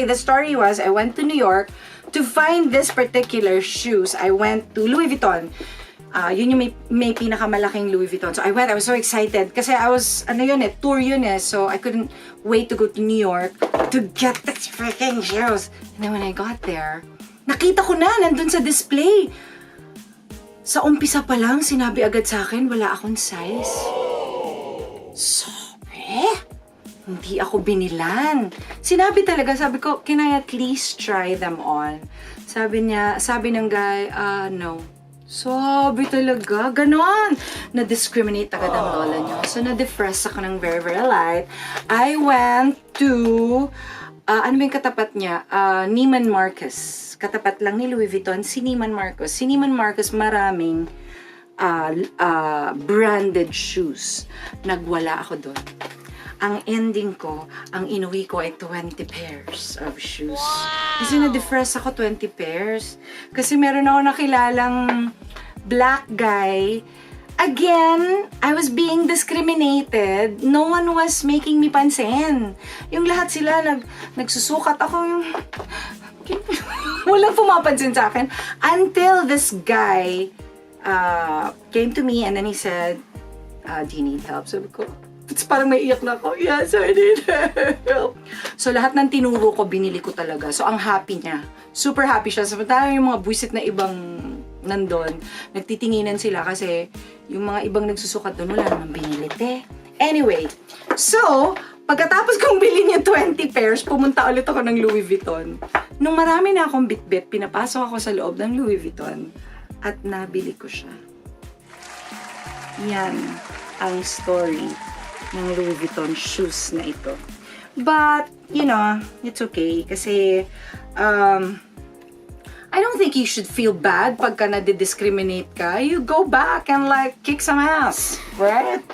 The story was, I went to New York to find this particular shoes. I went to Louis Vuitton. Yun yung may pinakamalaking Louis Vuitton. So I went, I was so excited. Kasi I was, tour yun eh. So I couldn't wait to go to New York to get this freaking shoes. And then when I got there, nakita ko na, nandun sa display. Sa umpisa pa lang, sinabi agad sa akin, wala akong size. Sorry? Hindi ako binilan. Sinabi talaga, sabi ko, can I at least try them on? Sabi ng guy, no. Sabi talaga, ganon. Na-discriminate agad ang lola niyo. So, na-depress ako ng very, very light. I went to, ano ba yung katapat niya? Neiman Marcus. Katapat lang ni Louis Vuitton, si Neiman Marcus. Si Neiman Marcus, maraming branded shoes. Nagwala ako doon. Ang ending ko, ang inuwi ko ay 20 pairs of shoes. Wow! Kasi na-depress ako 20 pairs. Kasi meron ako nakilalang black guy. Again, I was being discriminated. No one was making me pansin. Yung lahat sila nagsusukat. Ako yung... walang pumapansin sa akin. Until this guy came to me and then he said, do you need help? Sabi ko, it's parang may iyak na ako. Yes, I need help. So, lahat ng tinuro ko, binili ko talaga. So, ang happy niya. Super happy siya. Samantalang yung mga buwisit na ibang nandun, nagtitinginan sila kasi yung mga ibang nagsusukat doon, wala namang binili, te. Anyway, so, pagkatapos kong bilhin yung 20 pairs, pumunta ulit ako ng Louis Vuitton. Nung marami na akong bit-bit, pinapasok ako sa loob ng Louis Vuitton at nabili ko siya. Yan ang story ng Louis Vuitton shoes na ito. But, it's okay. Kasi, I don't think you should feel bad pagka na-discriminate ka. You go back and kick some ass. Right?